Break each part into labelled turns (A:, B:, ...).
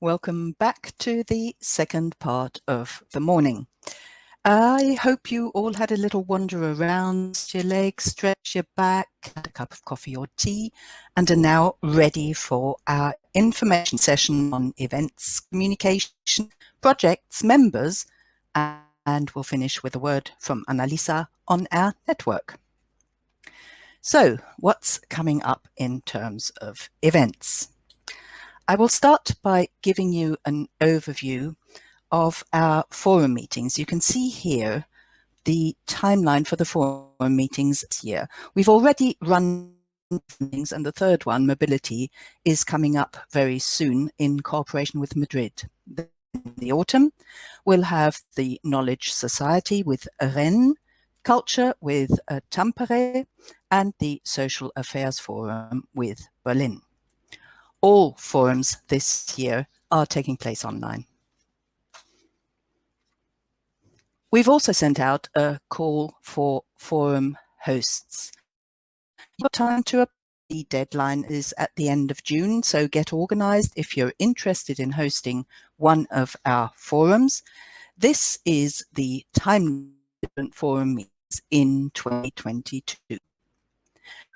A: welcome back to the second part of the morning. I hope you all had a little wander around your legs, stretch your back, had a cup of coffee or tea, and are now ready for our information session on events, communication, projects, members, and we'll finish with a word from Annalisa on our network. So, what's coming up in terms of events? I will start by giving you an overview of our forum meetings. You can see here the timeline for the forum meetings this year. We've already run meetings, and the third one, mobility, is coming up very soon in cooperation with Madrid. In the autumn, we'll have the Knowledge Society with Rennes, Culture with Tampere, and the Social Affairs Forum with Berlin. All forums this year are taking place online. We've also sent out a call for forum hosts. Your time to apply. The deadline is at the end of June, so get organized if you're interested in hosting one of our forums. This is the time forum meetings in 2022.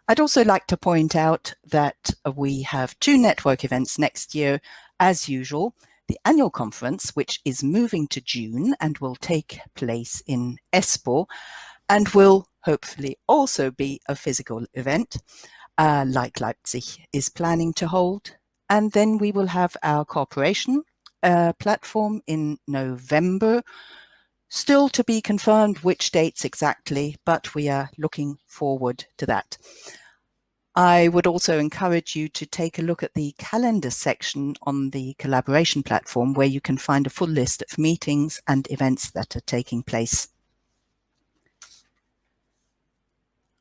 A: I'd also like to point out that we have 2 network events next year, as usual. The annual conference, which is moving to June and will take place in Espoo, and will hopefully also be a physical event, like Leipzig is planning to hold. And then we will have our cooperation platform in November. Still to be confirmed which dates exactly, but we are looking forward to that. I would also encourage you to take a look at the calendar section on the collaboration platform, where you can find a full list of meetings and events that are taking place.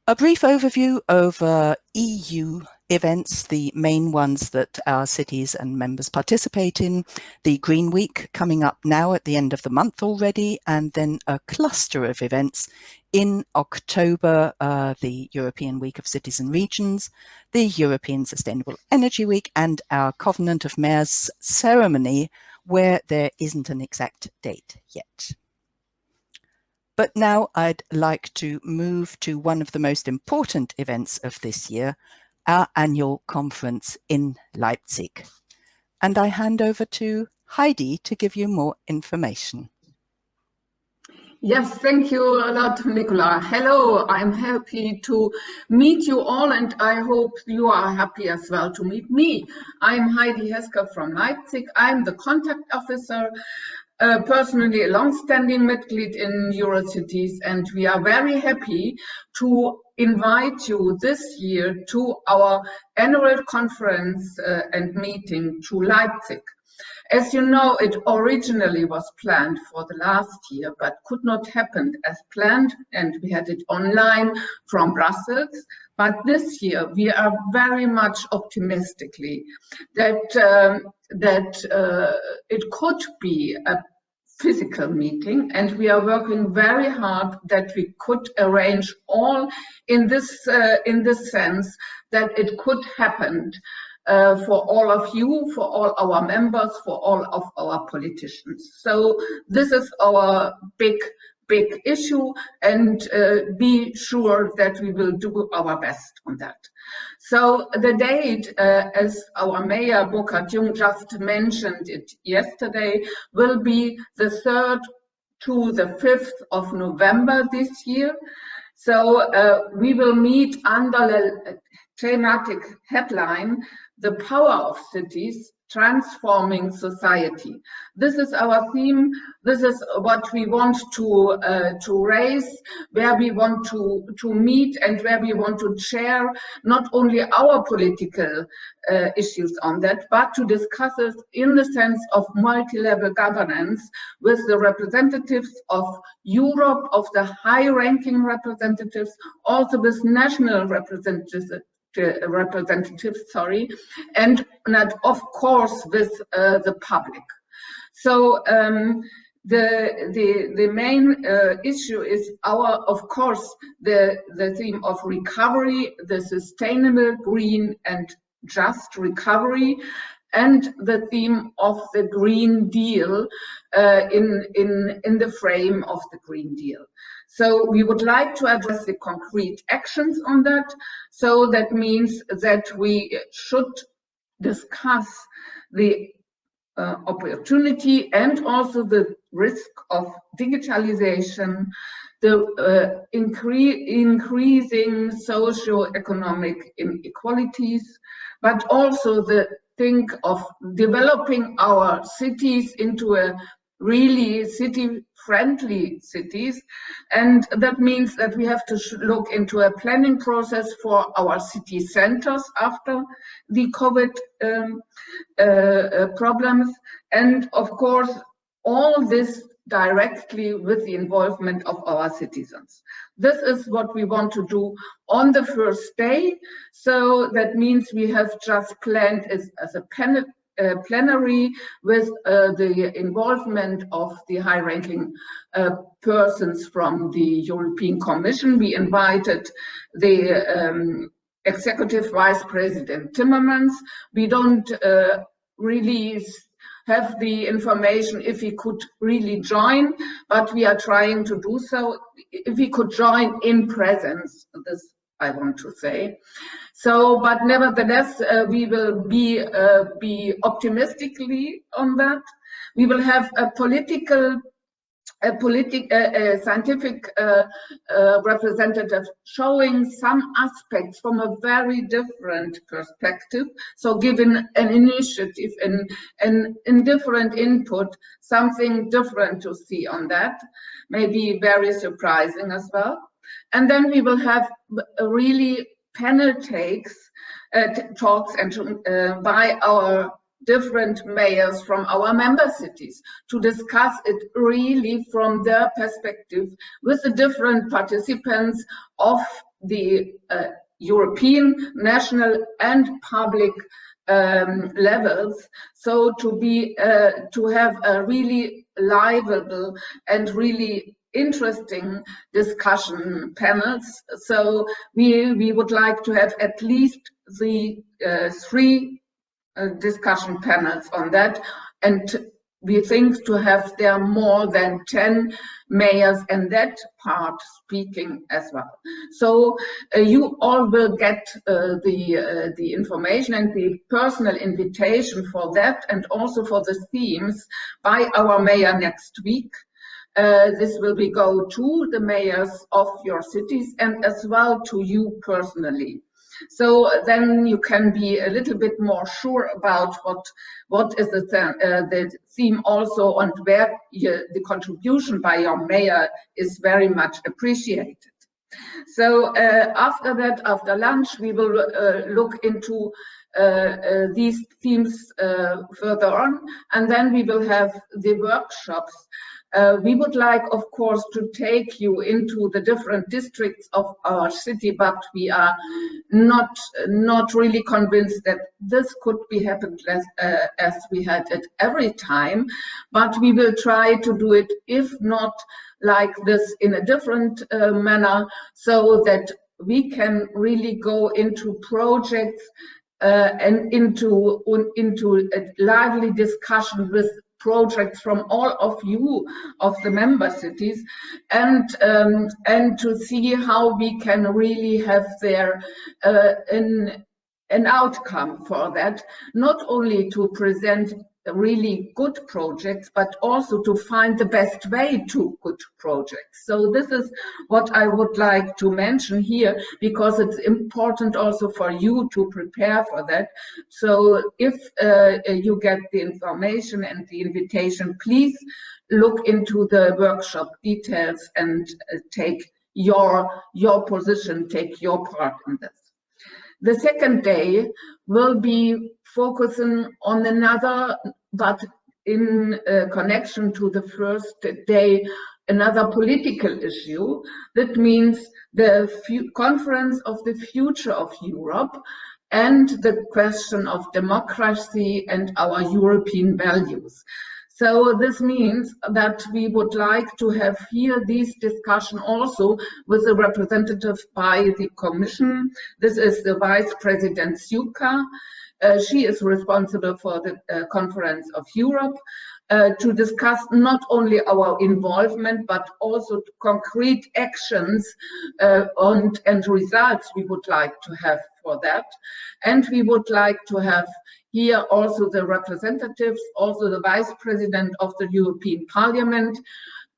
A: A brief overview over EU events, the main ones that our cities and members participate in. The Green Week coming up now at the end of the month already, and then a cluster of events in October, the European Week of Cities and Regions, the European Sustainable Energy Week, and our Covenant of Mayors ceremony, where there isn't an exact date yet. But now I'd like to move to one of the most important events of this year, our annual conference in Leipzig. And I hand over to Heidi to give you more information.
B: Yes, thank you a lot, Nicola. Hello, I'm happy to meet you all, and I hope you are happy as well to meet me. I'm Heidi Hesker from Leipzig. I'm the contact officer, personally a long-standing Mitglied in Eurocities, and we are very happy to invite you this year to our annual conference and meeting to Leipzig. As you know, it originally was planned for the last year, but could not happen as planned, and we had it online from Brussels. But this year, we are very much optimistically that it could be a physical meeting, and we are working very hard that we could arrange all in this sense that it could happen for all of you, for all our members, for all of our politicians. So this is our big issue, and be sure that we will do our best on that. So the date, as our Mayor Burkhard Jung just mentioned it yesterday, will be the 3rd to the 5th of November this year. So we will meet under the thematic headline, The Power of Cities, Transforming Society. This is our theme. This is what we want to raise, where we want to meet, and where we want to share not only our political issues on that, but to discuss it in the sense of multi-level governance with the representatives of Europe, of the high-ranking representatives, also with national representatives, and of course with the public. So the main issue is of course the theme of recovery, the sustainable, green and just recovery. and the theme of the Green Deal in the frame of the Green Deal. So we would like to address the concrete actions on that. So that means that we should discuss the opportunity and also the risk of digitalization, the increasing socio-economic inequalities, but also the think of developing our cities into a really city-friendly cities. And that means that we have to look into a planning process for our city centers after the COVID problems. And of course, all this directly with the involvement of our citizens. This is what we want to do on the first day. So that means we have just planned as a plenary with the involvement of the high-ranking persons from the European Commission. We invited the Executive Vice President Timmermans. We don't really have the information if he could really join, but we are trying to do so. If he could join in presence, this I want to say. So, but nevertheless, we will be optimistically on that. We will have a scientific representative showing some aspects from a very different perspective. So given an initiative and different input, something different to see on that, maybe very surprising as well. And then we will have really panel talks and by our different mayors from our member cities to discuss it really from their perspective with the different participants of the European, national and public levels. So to have a really livable and really interesting discussion panels. So we would like to have at least the 3 discussion panels on that, and we think to have there more than 10 mayors and that part speaking as well. So you all will get the information and the personal invitation for that, and also for the themes by our mayor next week. This will go to the mayors of your cities and as well to you personally. So then you can be a little bit more sure about what is the theme also, and where the contribution by your mayor is very much appreciated. So after that, after lunch, we will look into these themes further on, and then we will have the workshops. We would like, of course, to take you into the different districts of our city, but we are not really convinced that this could be happened as we had it every time. But we will try to do it, if not like this, in a different manner, so that we can really go into projects and into a lively discussion with projects from all of you, of the member cities, and to see how we can really have there an outcome for that, not only to present really good projects, but also to find the best way to good projects. So this is what I would like to mention here, because it's important also for you to prepare for that. So if you get the information and the invitation, please look into the workshop details and take your position, take your part in this. The second day will be focusing on another, but in connection to the first day, another political issue. That means the conference of the future of Europe and the question of democracy and our European values. So this means that we would like to have here this discussion also with a representative by the Commission. This is the Vice President Suka. She is responsible for the Conference of Europe to discuss not only our involvement, but also concrete actions and results we would like to have for that. And we would like to have here also the representatives, also the Vice President of the European Parliament,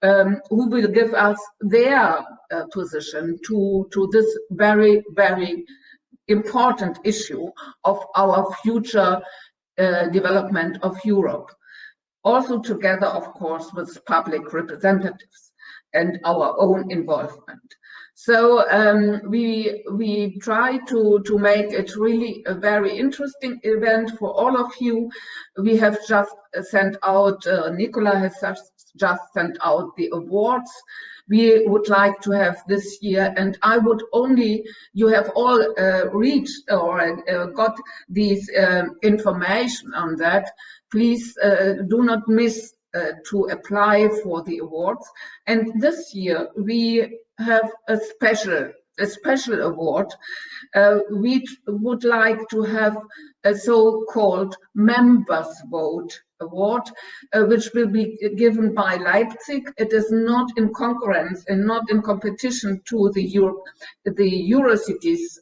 B: who will give us their position to this very, very important issue of our future development of Europe. Also together, of course, with public representatives and our own involvement. So we try to make it really a very interesting event for all of you. We have just sent out, Nicola has just sent out the awards we would like to have this year, and I would only, you have all reached or got these information on that. Please do not miss to apply for the awards. And this year we have a special award. We would like to have a so-called members vote award, which will be given by Leipzig. It is not in concurrence and not in competition to the Eurocities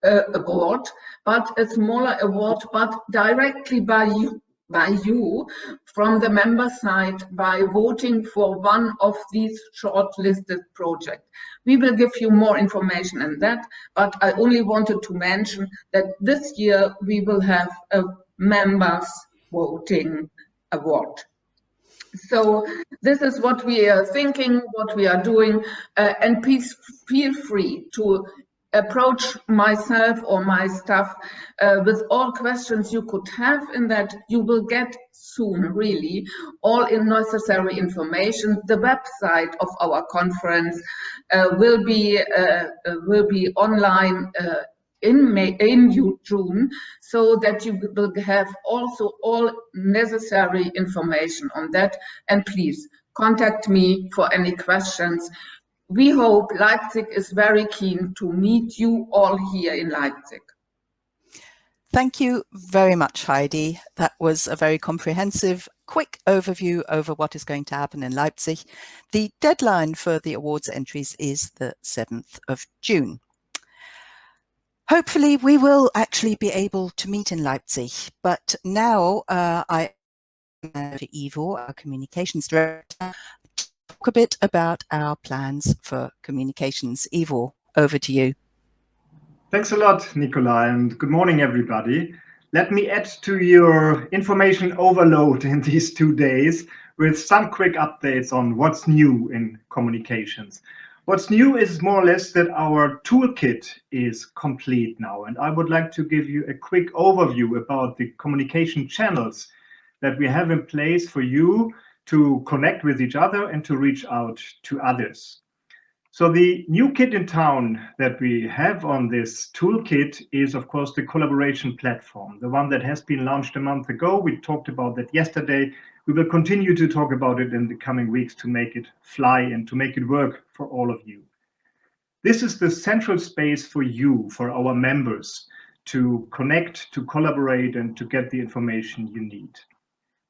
B: award, but a smaller award, but directly by you from the member side by voting for one of these shortlisted projects. We will give you more information on that, but I only wanted to mention that this year we will have a members voting award. So this is what we are thinking, what we are doing, and please feel free to approach myself or my staff with all questions you could have in that. You will get soon, really, all necessary information. The website of our conference will be online in June, so that you will have also all necessary information on that. And please contact me for any questions. We hope Leipzig is very keen to meet you all here in Leipzig.
A: Thank you very much, Heidi. That was a very comprehensive, quick overview over what is going to happen in Leipzig. The deadline for the awards entries is the 7th of June. Hopefully we will actually be able to meet in Leipzig, but now I am to Ivo, our communications director, to talk a bit about our plans for communications. Ivo, over to you.
C: Thanks a lot, Nicola, and good morning, everybody. Let me add to your information overload in these 2 days with some quick updates on what's new in communications. What's new is more or less that our toolkit is complete now, and I would like to give you a quick overview about the communication channels that we have in place for you to connect with each other and to reach out to others. So the new kid in town that we have on this toolkit is, of course, the collaboration platform, the one that has been launched a month ago. We talked about that yesterday. We will continue to talk about it in the coming weeks to make it fly and to make it work for all of you. This is the central space for you, for our members, to connect, to collaborate, and to get the information you need.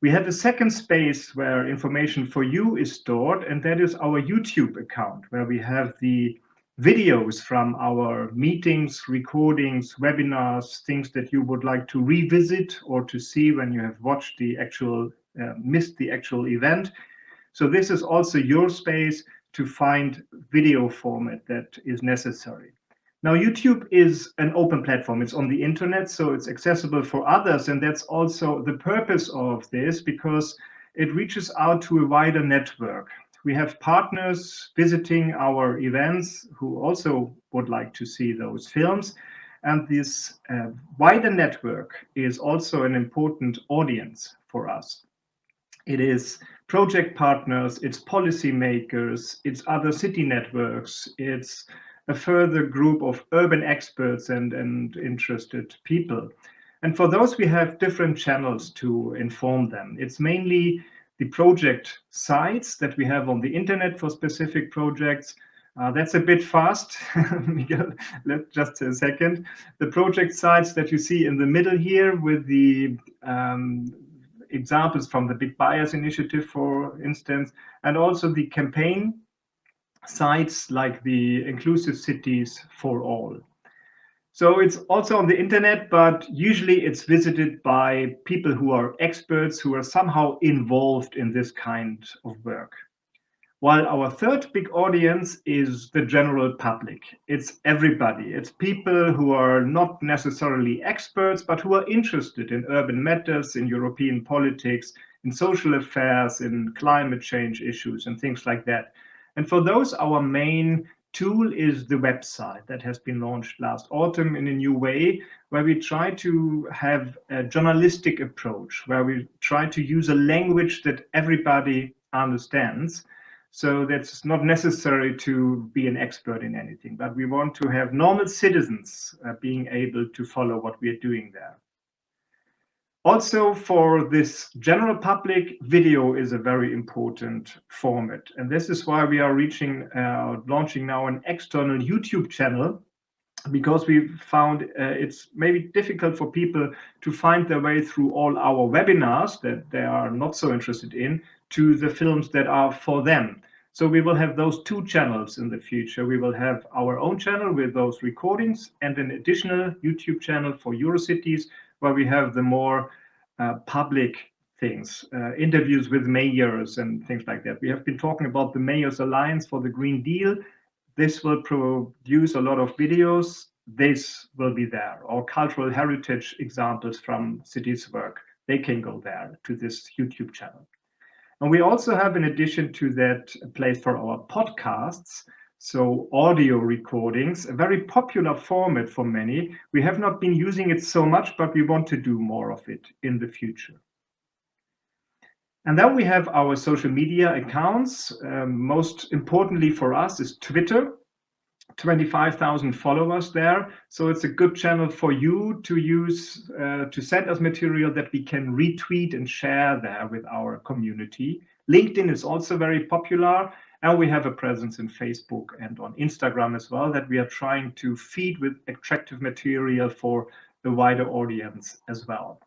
C: We have a second space where information for you is stored, and that is our YouTube account, where we have the videos from our meetings, recordings, webinars, things that you would like to revisit or to see when you have watched the actual, missed the actual event. So this is also your space to find video format that is necessary. Now, YouTube is an open platform. It's on the internet, so it's accessible for others. And that's also the purpose of this, because it reaches out to a wider network. We have partners visiting our events who also would like to see those films. And this wider network is also an important audience for us. It is project partners, it's policymakers, it's other city networks, it's a further group of urban experts and interested people. And for those, we have different channels to inform them. It's mainly the project sites that we have on the internet for specific projects. That's a bit fast. Miguel, just a second. The project sites that you see in the middle here with the examples from the Big Buyers Initiative, for instance, and also the campaign sites like the Inclusive Cities for All. So it's also on the internet, but usually it's visited by people who are experts, who are somehow involved in this kind of work. While our third big audience is the general public. It's everybody. It's people who are not necessarily experts, but who are interested in urban matters, in European politics, in social affairs, in climate change issues, and things like that. And for those, our main tool is the website that has been launched last autumn in a new way, where we try to have a journalistic approach, where we try to use a language that everybody understands. So that's not necessary to be an expert in anything, but we want to have normal citizens being able to follow what we are doing there. Also, for this general public, video is a very important format. And this is why we are launching now an external YouTube channel, because we found it's maybe difficult for people to find their way through all our webinars that they are not so interested in to the films that are for them. So we will have those two channels in the future. We will have our own channel with those recordings and an additional YouTube channel for Eurocities, where we have the more public things, interviews with mayors and things like that. We have been talking about the Mayors Alliance for the Green Deal. This will produce a lot of videos. This will be there. Or cultural heritage examples from cities' work. They can go there to this YouTube channel. And we also have, in addition to that, a place for our podcasts. So audio recordings, a very popular format for many. We have not been using it so much, but we want to do more of it in the future. And then we have our social media accounts. Most importantly for us is Twitter, 25,000 followers there. So it's a good channel for you to use to send us material that we can retweet and share there with our community. LinkedIn is also very popular. And we have a presence in Facebook and on Instagram as well that we are trying to feed with attractive material for the wider audience as well.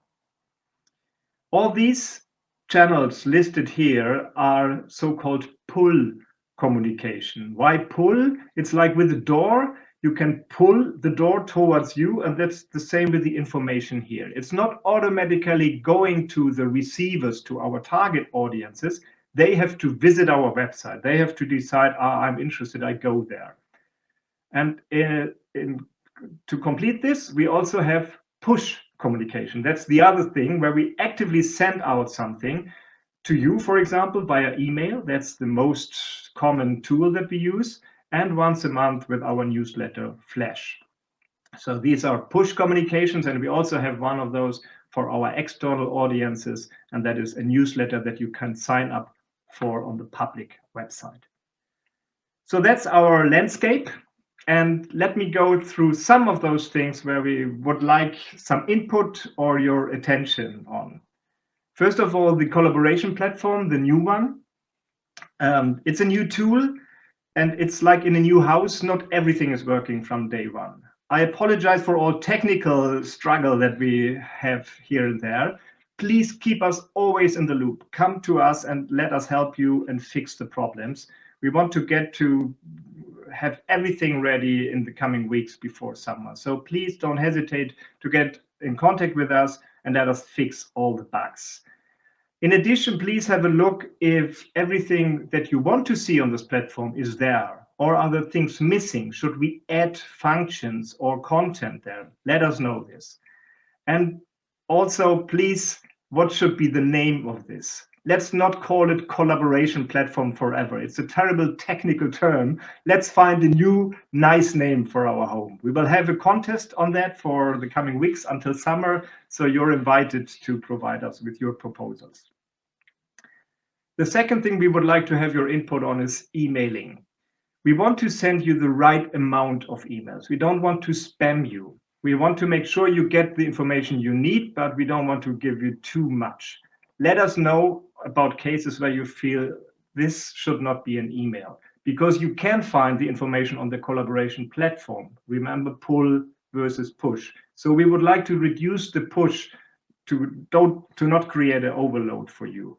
C: All these channels listed here are so-called pull communication. Why pull? It's like with a door, you can pull the door towards you, and that's the same with the information here. It's not automatically going to the receivers, to our target audiences. They have to visit our website. They have to decide, I'm interested, I go there. And to complete this, we also have push communication. That's the other thing where we actively send out something to you, for example, via email. That's the most common tool that we use. And once a month with our newsletter, Flash. So these are push communications, and we also have one of those for our external audiences, and that is a newsletter that you can sign up for on the public website. So that's our landscape. And let me go through some of those things where we would like some input or your attention on. First of all, the collaboration platform, the new one. It's a new tool, and it's like in a new house. Not everything is working from day one. I apologize for all technical struggle that we have here and there. Please keep us always in the loop. Come to us and let us help you and fix the problems. We want to get to have everything ready in the coming weeks before summer. So please don't hesitate to get in contact with us and let us fix all the bugs. In addition, please have a look if everything that you want to see on this platform is there, or are there things missing? Should we add functions or content there? Let us know this. And also, please, what should be the name of this? Let's not call it collaboration platform forever. It's a terrible technical term. Let's find a new nice name for our home. We will have a contest on that for the coming weeks until summer. So you're invited to provide us with your proposals. The second thing we would like to have your input on is emailing. We want to send you the right amount of emails. We don't want to spam you. We want to make sure you get the information you need, but we don't want to give you too much. Let us know about cases where you feel this should not be an email, because you can find the information on the collaboration platform. Remember, pull versus push. So we would like to reduce the push to not create an overload for you.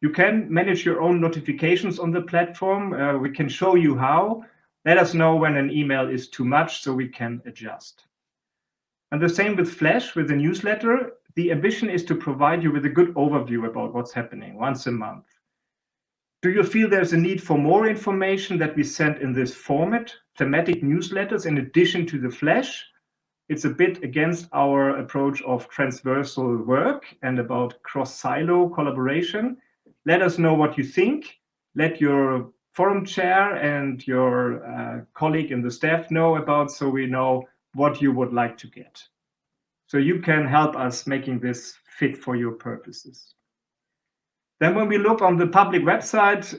C: You can manage your own notifications on the platform. We can show you how. Let us know when an email is too much so we can adjust. And the same with Flash, with the newsletter. The ambition is to provide you with a good overview about what's happening once a month. Do you feel there's a need for more information that we send in this format, thematic newsletters in addition to the Flash? It's a bit against our approach of transversal work and about cross-silo collaboration. Let us know what you think. Let your forum chair and your colleague in the staff know about, so we know what you would like to get. So you can help us making this fit for your purposes. Then when we look on the public website,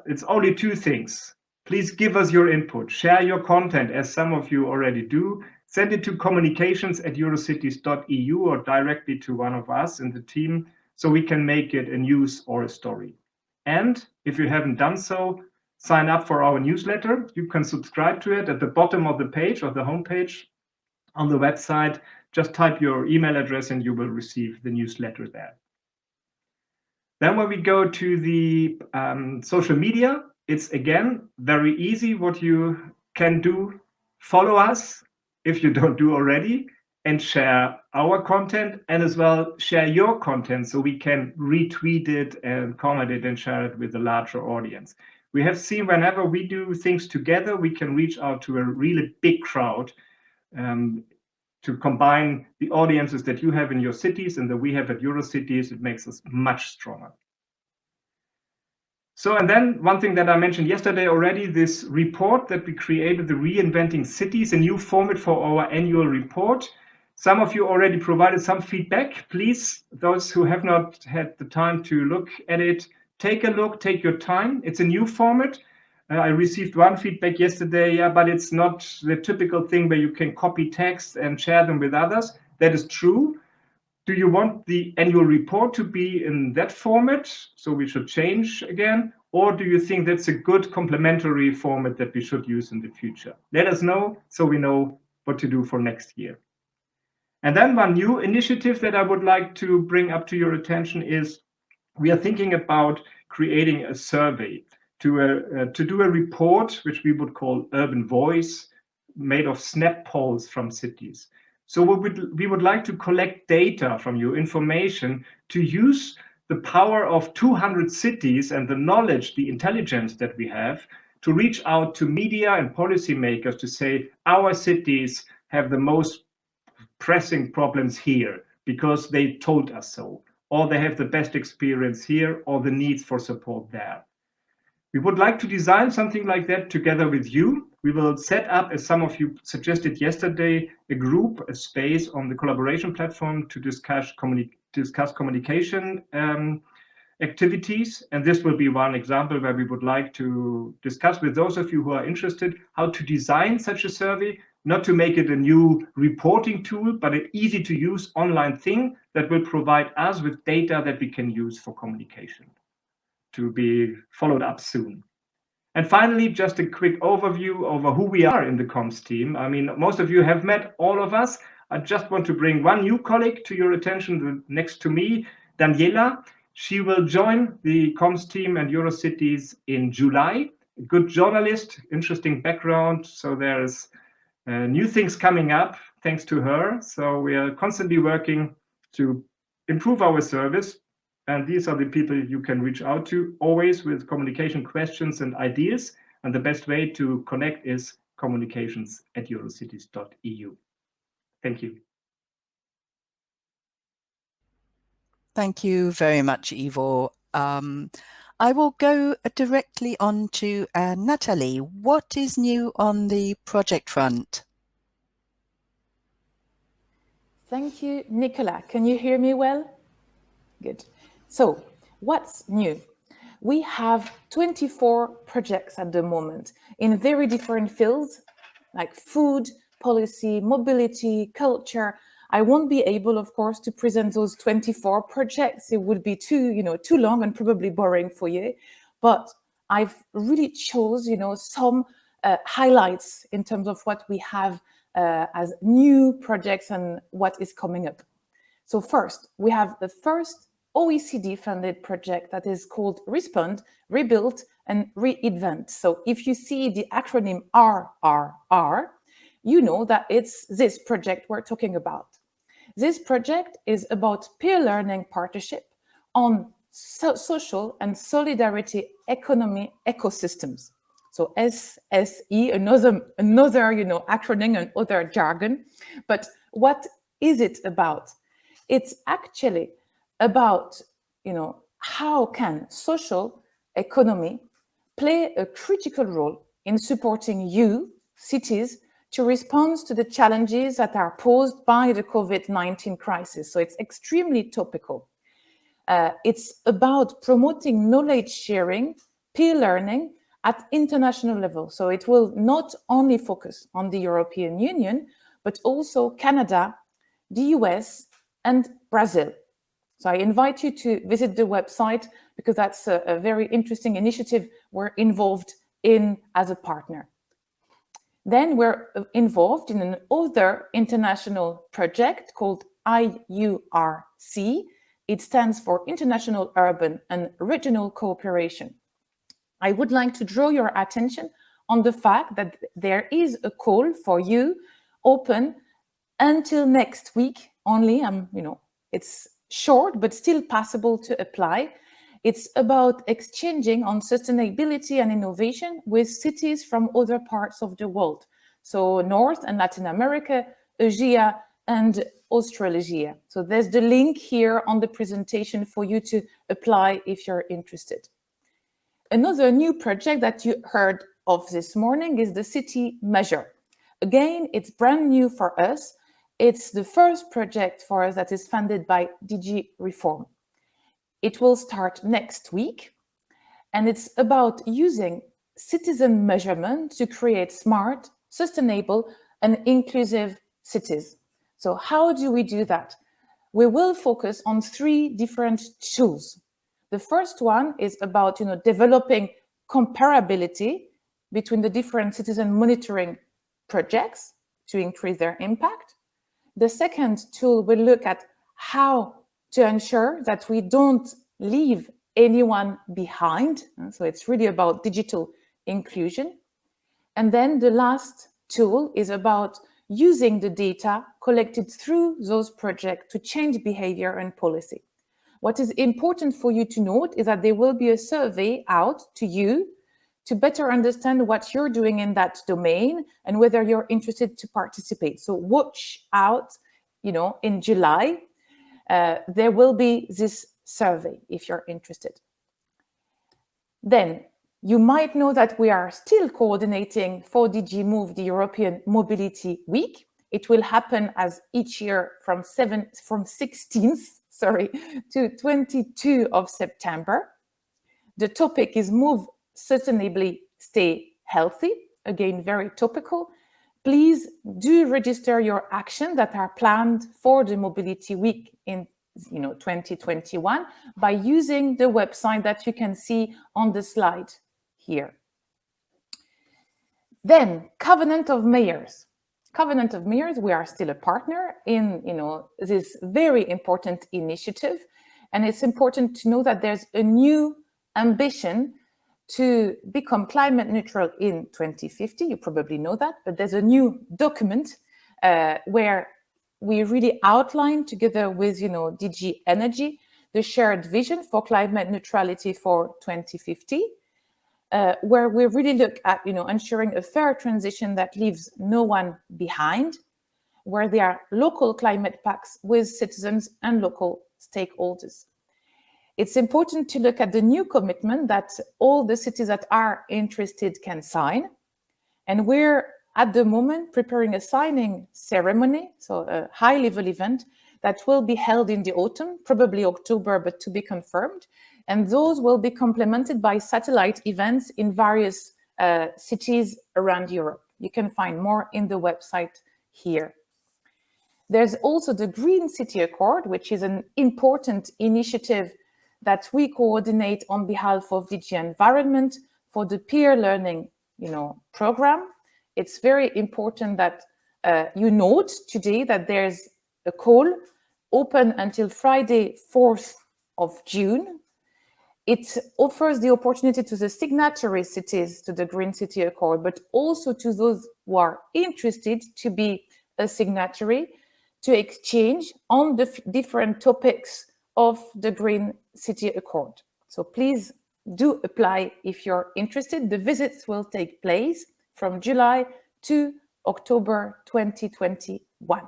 C: it's only two things. Please give us your input, share your content, as some of you already do. Send it to communications@eurocities.eu or directly to one of us in the team so we can make it a news or a story. And if you haven't done so, sign up for our newsletter. You can subscribe to it at the bottom of the page, of the homepage on the website. Just type your email address and you will receive the newsletter there. Then when we go to the social media, it's again very easy what you can do. Follow us if you don't do already, and share our content, and as well share your content so we can retweet it and comment it and share it with a larger audience. We have seen whenever we do things together, we can reach out to a really big crowd to combine the audiences that you have in your cities and that we have at Eurocities. It makes us much stronger. So, and then one thing that I mentioned yesterday already, this report that we created, the Reinventing Cities, a new format for our annual report. Some of you already provided some feedback. Please, those who have not had the time to look at it, take a look, take your time. It's a new format. I received one feedback yesterday, yeah, but it's not the typical thing where you can copy text and share them with others. That is true. Do you want the annual report to be in that format? So we should change again. Or do you think that's a good complementary format that we should use in the future? Let us know so we know what to do for next year. And then one new initiative that I would like to bring up to your attention is we are thinking about creating a survey to do a report, which we would call Urban Voice, made of snap polls from cities. So we would like to collect data from you, information, to use the power of 200 cities and the knowledge, the intelligence that we have, to reach out to media and policymakers to say, our cities have the most pressing problems here because they told us so, or they have the best experience here, or the needs for support there. We would like to design something like that together with you. We will set up, as some of you suggested yesterday, a group, a space on the collaboration platform to discuss communication activities. And this will be one example where we would like to discuss with those of you who are interested how to design such a survey, not to make it a new reporting tool, but an easy to use online thing that will provide us with data that we can use for communication, to be followed up soon. And finally, just a quick overview over who we are in the comms team. I mean, most of you have met all of us. I just want to bring one new colleague to your attention next to me, Daniela. She will join the comms team and Eurocities in July. A good journalist, interesting background. So there's new things coming up thanks to her. So we are constantly working to improve our service. And these are the people you can reach out to, always with communication questions and ideas. And the best way to connect is communications@eurocities.eu. Thank you.
A: Thank you very much, Ivo. I will go directly on to Natalie. What is new on the project front?
D: Thank you, Nicola. Can you hear me well? Good. So, what's new? We have 24 projects at the moment in very different fields, like food, policy, mobility, culture. I won't be able, of course, to present those 24 projects. It would be too long and probably boring for you. But I've really chose, some highlights in terms of what we have as new projects and what is coming up. So first, we have the first OECD-funded project that is called Respond, Rebuild, and Reinvent. So if you see the acronym RRR, you know that it's this project we're talking about. This project is about peer learning partnership on social and solidarity economy ecosystems. So SSE, another acronym and other jargon. But what is it about? It's actually about, how can social economy play a critical role in supporting cities, to respond to the challenges that are posed by the COVID-19 crisis. So it's extremely topical. It's about promoting knowledge sharing, peer learning at international level. So it will not only focus on the European Union, but also Canada, the US, and Brazil. So I invite you to visit the website because that's a very interesting initiative we're involved in as a partner. Then we're involved in another international project called IURC. It stands for International Urban and Regional Cooperation. I would like to draw your attention on the fact that there is a call for you open until next week only. It's short, but still possible to apply. It's about exchanging on sustainability and innovation with cities from other parts of the world. So North and Latin America, Asia, and Australasia. So there's the link here on the presentation for you to apply if you're interested. Another new project that you heard of this morning is the City Measure. Again, it's brand new for us. It's the first project for us that is funded by DG Reform. It will start next week, and it's about using citizen measurement to create smart, sustainable, and inclusive cities. So how do we do that? We will focus on 3 different tools. The first one is about developing comparability between the different citizen monitoring projects to increase their impact. The second tool will look at how to ensure that we don't leave anyone behind. So it's really about digital inclusion. And then the last tool is about using the data collected through those projects to change behavior and policy. What is important for you to note is that there will be a survey out to you to better understand what you're doing in that domain and whether you're interested to participate. So watch out, in July, there will be this survey if you're interested. Then you might know that we are still coordinating for DG Move the European Mobility Week. It will happen as each year from 16th to 22 of September. The topic is Move Sustainably, Stay Healthy. Again, very topical. Please do register your actions that are planned for the Mobility Week in 2021 by using the website that you can see on the slide here. Then, Covenant of Mayors. Covenant of Mayors, we are still a partner in this very important initiative. And it's important to know that there's a new ambition to become climate neutral in 2050. You probably know that, but there's a new document where we really outline together with DG Energy the shared vision for climate neutrality for 2050, where we really look at ensuring a fair transition that leaves no one behind, where there are local climate pacts with citizens and local stakeholders. It's important to look at the new commitment that all the cities that are interested can sign. And we're at the moment preparing a signing ceremony, so a high-level event that will be held in the autumn, probably October, but to be confirmed. And those will be complemented by satellite events in various cities around Europe. You can find more in the website here. There's also the Green City Accord, which is an important initiative that we coordinate on behalf of DG Environment for the peer learning, program, it's very important that you note today that there's a call open until Friday, 4th of June. It offers the opportunity to the signatory cities to the Green City Accord, but also to those who are interested to be a signatory to exchange on the different topics of the Green City Accord. So please do apply if you're interested. The visits will take place from July to October 2021.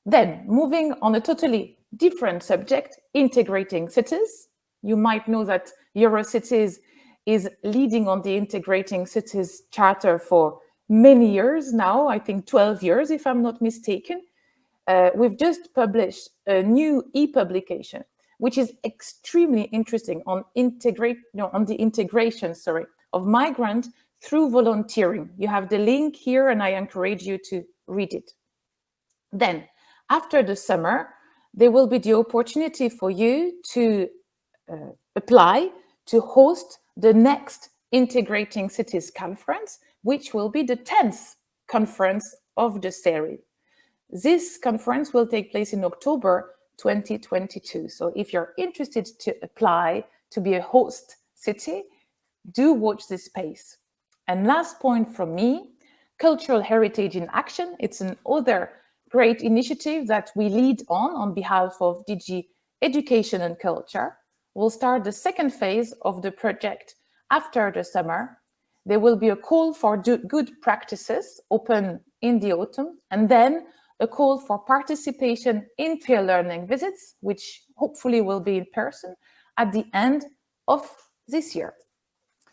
D: Then, moving on a totally different subject, integrating cities. You might know that Eurocities is leading on the Integrating Cities Charter for many years now, I think 12 years, if I'm not mistaken. We've just published a new e-publication, which is extremely interesting on the integration, of migrants through volunteering. You have the link here, and I encourage you to read it. Then, after the summer, there will be the opportunity for you to apply to host the next Integrating Cities Conference, which will be the 10th conference of the series. This conference will take place in October 2022. So if you're interested to apply to be a host city, do watch this space. And last point from me, Cultural Heritage in Action. It's another great initiative that we lead on behalf of DG Education and Culture. We'll start the second phase of the project after the summer. There will be a call for good practices open in the autumn, and then a call for participation in peer learning visits, which hopefully will be in person at the end of this year.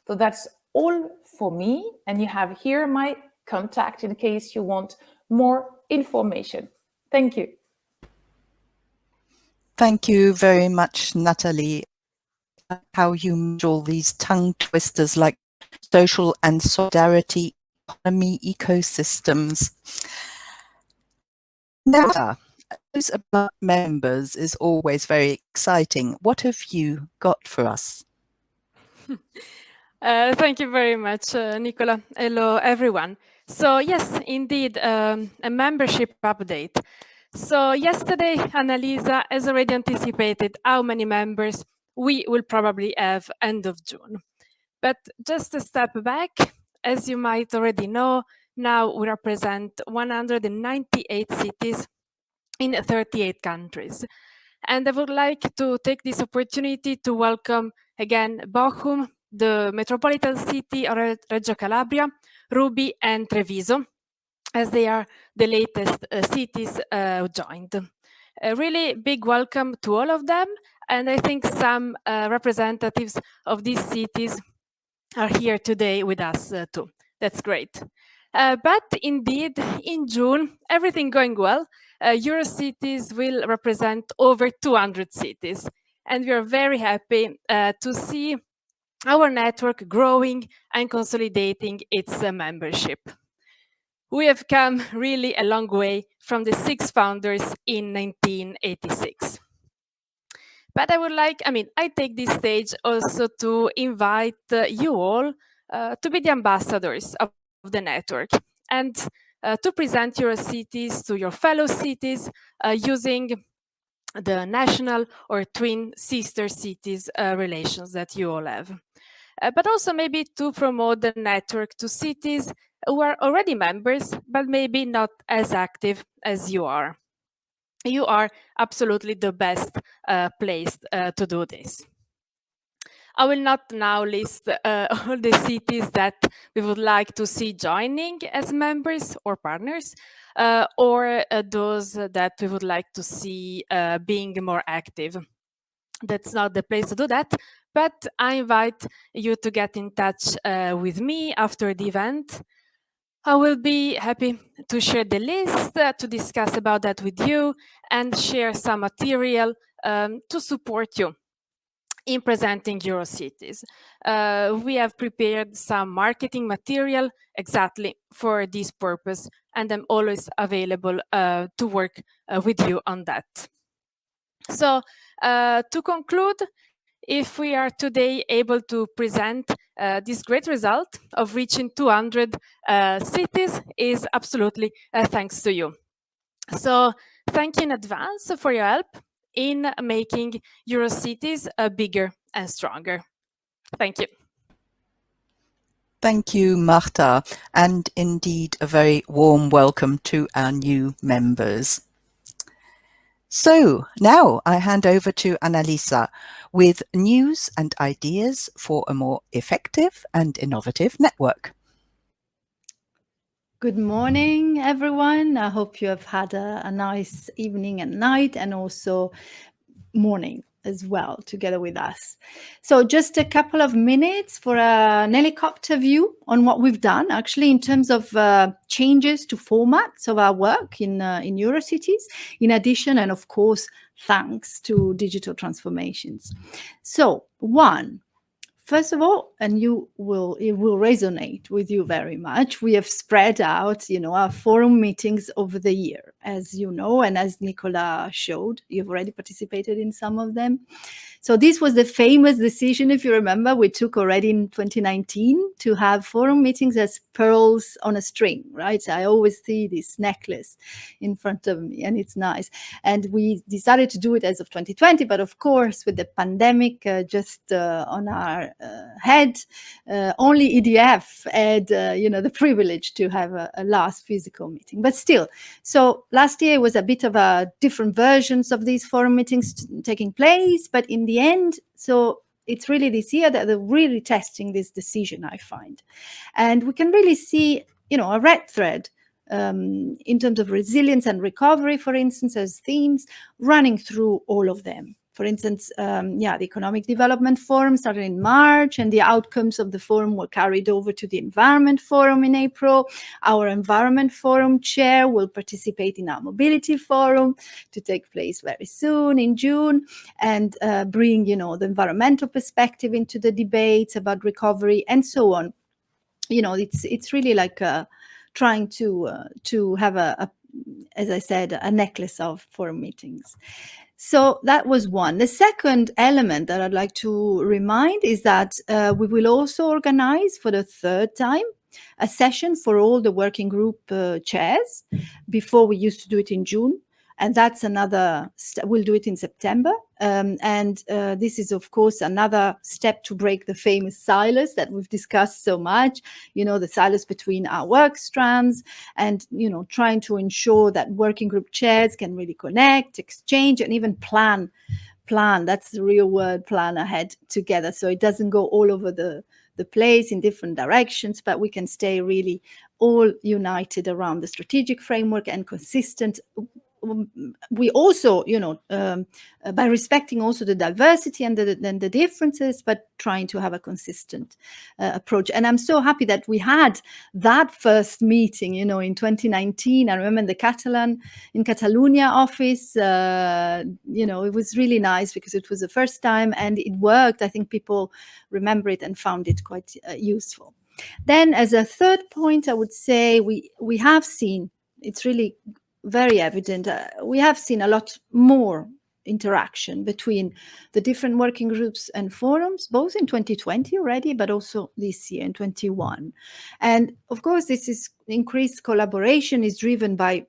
D: So that's all for me, and you have here my contact in case you want more information. Thank you.
A: Thank you very much, Natalie. How you manage all these tongue twisters like social and solidarity economy ecosystems. Now, those about members is always very exciting. What have you got for us?
E: Thank you very much, Nicola. Hello, everyone. So yes, indeed, a membership update. So yesterday, Annalisa has already anticipated how many members we will probably have end of June. But just a step back, as you might already know, now we represent 198 cities in 38 countries. And I would like to take this opportunity to welcome again Bochum, the metropolitan city of Reggio Calabria, Ruby and Treviso, as they are the latest cities who joined. A really big welcome to all of them, and I think some representatives of these cities are here today with us too. That's great. But indeed, in June, everything going well, Eurocities will represent over 200 cities. And we are very happy to see our network growing and consolidating its membership. We have come really a long way from the 6 founders in 1986. But I take this stage also to invite you all to be the ambassadors of the network and to present your cities to your fellow cities using the national or twin sister cities relations that you all have. But also maybe to promote the network to cities who are already members, but maybe not as active as you are. You are absolutely the best placed to do this. I will not now list all the cities that we would like to see joining as members or partners, or those that we would like to see being more active. That's not the place to do that, but I invite you to get in touch with me after the event. I will be happy to share the list, to discuss about that with you, and share some material to support you in presenting Eurocities. We have prepared some marketing material exactly for this purpose, and I'm always available to work with you on that. So to conclude, if we are today able to present this great result of reaching 200 cities is absolutely thanks to you. So thank you in advance for your help in making Eurocities bigger and stronger. Thank you.
A: Thank you, Marta, and indeed a very warm welcome to our new members. So now I hand over to Annalisa with news and ideas for a more effective and innovative network.
F: Good morning, everyone. I hope you have had a nice evening and night, and also morning as well, together with us. So just a couple of minutes for an helicopter view on what we've done, actually, in terms of changes to formats of our work in Eurocities, in addition, and of course, thanks to digital transformations. So first of all, and it will resonate with you very much, we have spread out, our forum meetings over the year, as you know, and as Nicola showed, you've already participated in some of them. So this was the famous decision, if you remember, we took already in 2019 to have forum meetings as pearls on a string, right? I always see this necklace in front of me, and it's nice. And we decided to do it as of 2020, but of course, with the pandemic just on our head, only EDF had, the privilege to have a last physical meeting. But still, so last year was a bit of a different versions of these forum meetings taking place, but in the end, so it's really this year that they're really testing this decision, I find. And we can really see, a red thread in terms of resilience and recovery, for instance, as themes running through all of them. For instance, the Economic Development Forum started in March, and the outcomes of the forum were carried over to the Environment Forum in April. Our Environment Forum chair will participate in our Mobility Forum to take place very soon in June, and bring, the environmental perspective into the debates about recovery and so on. It's really like trying to have as I said, a necklace of forum meetings. So that was one. The second element that I'd like to remind is that we will also organize for the third time a session for all the working group chairs. Before, we used to do it in June, and that's another we'll do it in September. This is, of course, another step to break the famous silos that we've discussed so much, the silos between our work strands, and, trying to ensure that working group chairs can really connect, exchange, and even plan, that's the real word, plan ahead together. So it doesn't go all over the place in different directions, but we can stay really all united around the strategic framework and consistent. We also, by respecting also the diversity and the differences, but trying to have a consistent approach. And I'm so happy that we had that first meeting, in 2019. I remember in Catalonia office, it was really nice because it was the first time and it worked. I think people remember it and found it quite useful. Then, as a third point, I would say we have seen, it's really very evident, we have seen a lot more interaction between the different working groups and forums, both in 2020 already, but also this year in 2021. And of course, this is increased collaboration is driven by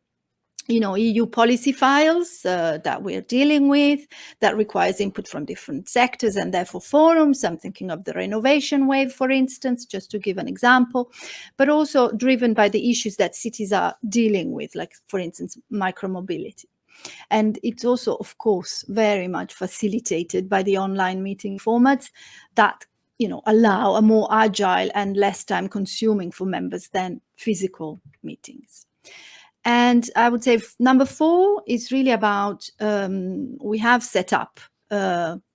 F: EU policy files that we're dealing with, that requires input from different sectors and therefore forums. I'm thinking of the renovation wave, for instance, just to give an example, but also driven by the issues that cities are dealing with, like, for instance, micromobility. And it's also, of course, very much facilitated by the online meeting formats that allow a more agile and less time consuming for members than physical meetings. And I would say number 4 is really about, we have set up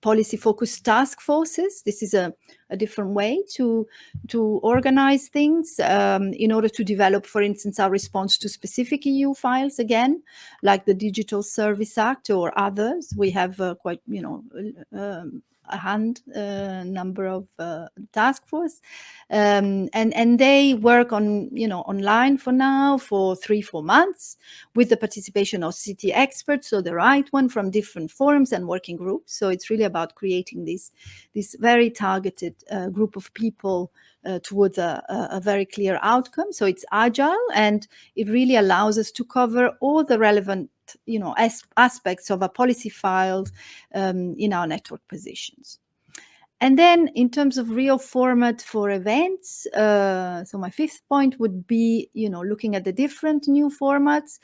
F: policy-focused task forces. This is a different way to organize things in order to develop, for instance, our response to specific EU files, again, like the Digital Service Act or others. We have quite, number of task force, and they work on online for now for 3-4 months with the participation of city experts, so the right one from different forums and working groups. So it's really about creating this very targeted group of people towards a very clear outcome. So it's agile, and it really allows us to cover all the relevant aspects of a policy files in our network positions. And then in terms of real format for events, so my 5th point would be, looking at the different new formats.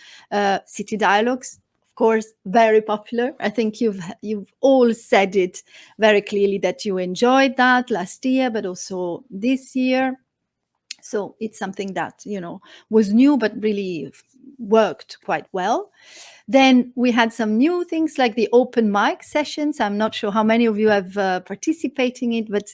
F: City dialogues, of course, very popular. I think you've all said it very clearly that you enjoyed that last year, but also this year. So it's something that, was new, but really worked quite well. Then we had some new things like the open mic sessions. I'm not sure how many of you have participated in it, but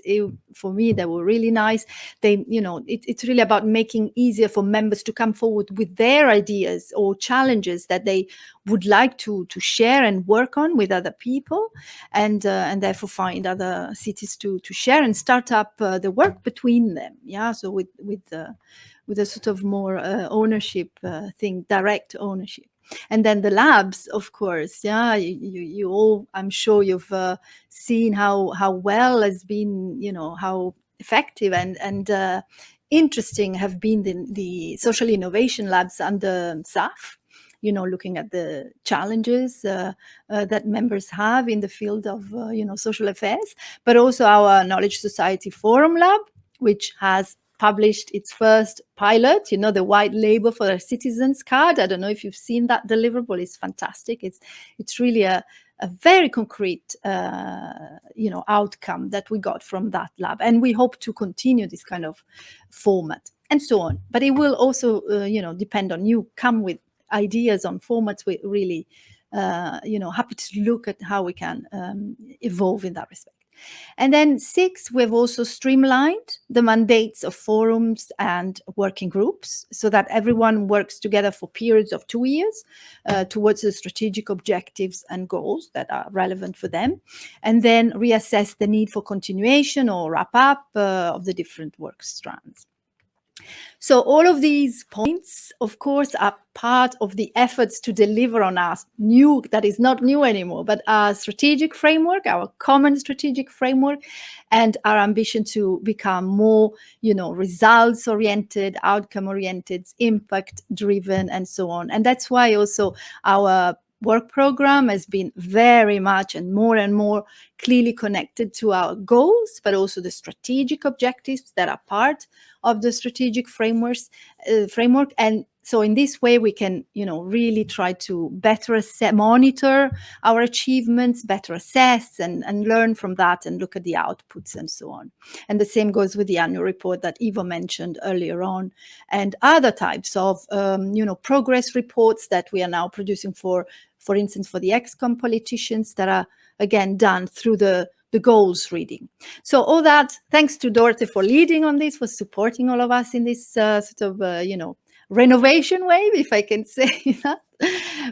F: for me, they were really nice. It's really about making easier for members to come forward with their ideas or challenges that they would like to share and work on with other people, and therefore find other cities to share and start up the work between them. Yeah, so with a sort of more ownership thing, direct ownership. And then the labs, of course, yeah, you all, I'm sure you've seen how well has been, how effective and interesting have been the social innovation labs under SAF, looking at the challenges that members have in the field of, social affairs, but also our Knowledge Society Forum Lab, which has published its first pilot, the white label for a citizens card. I don't know if you've seen that deliverable. It's fantastic. It's really a very concrete, outcome that we got from that lab. And we hope to continue this kind of format and so on. But it will also, depend on you. Come with ideas on formats. We're really, happy to look at how we can evolve in that respect. And then 6, we've also streamlined the mandates of forums and working groups so that everyone works together for periods of 2 years towards the strategic objectives and goals that are relevant for them, and then reassess the need for continuation or wrap up of the different work strands. So all of these points, of course, are part of the efforts to deliver on our new, that is not new anymore, but our strategic framework, our common strategic framework, and our ambition to become more, results-oriented, outcome-oriented, impact-driven, and so on. And that's why also our work program has been very much and more clearly connected to our goals, but also the strategic objectives that are part of the strategic framework. And so in this way, we can, really try to better monitor our achievements, better assess and learn from that and look at the outputs and so on. And the same goes with the annual report that Ivo mentioned earlier on, and other types of, progress reports that we are now producing for instance, for the ExCom politicians that are, again, done through the goals reading. So all that, thanks to Dorothy for leading on this, for supporting all of us in this sort of, renovation wave, if I can say that.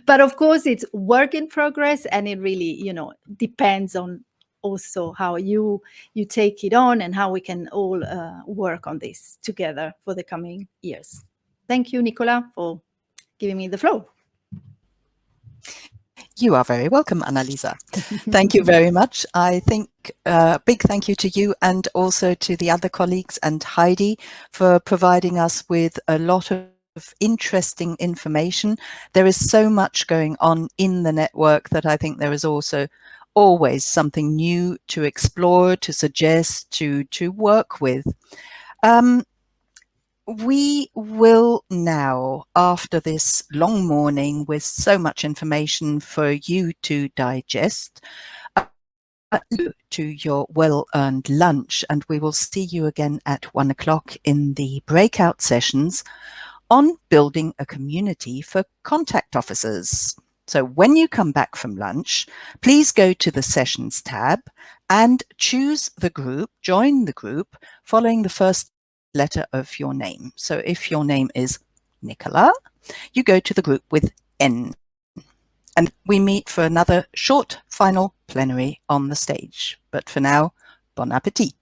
F: But of course, it's work in progress, and it really, depends on also how you take it on and how we can all work on this together for the coming years. Thank you, Nicola, for giving me the floor.
A: You are very welcome, Annalisa. Thank you very much. I think big thank you to you and also to the other colleagues and Heidi for providing us with a lot of interesting information. There is so much going on in the network that I think there is also always something new to explore, to suggest, to work with. We will now, after this long morning with so much information for you to digest, to your well-earned lunch, and we will see you again at 1 o'clock in the breakout sessions on building a community for contact officers. So when you come back from lunch, please go to the sessions tab and choose the group, join the group, following the first letter of your name. So if your name is Nicola, you go to the group with N. And we meet for another short final plenary on the stage. But for now, bon appetit.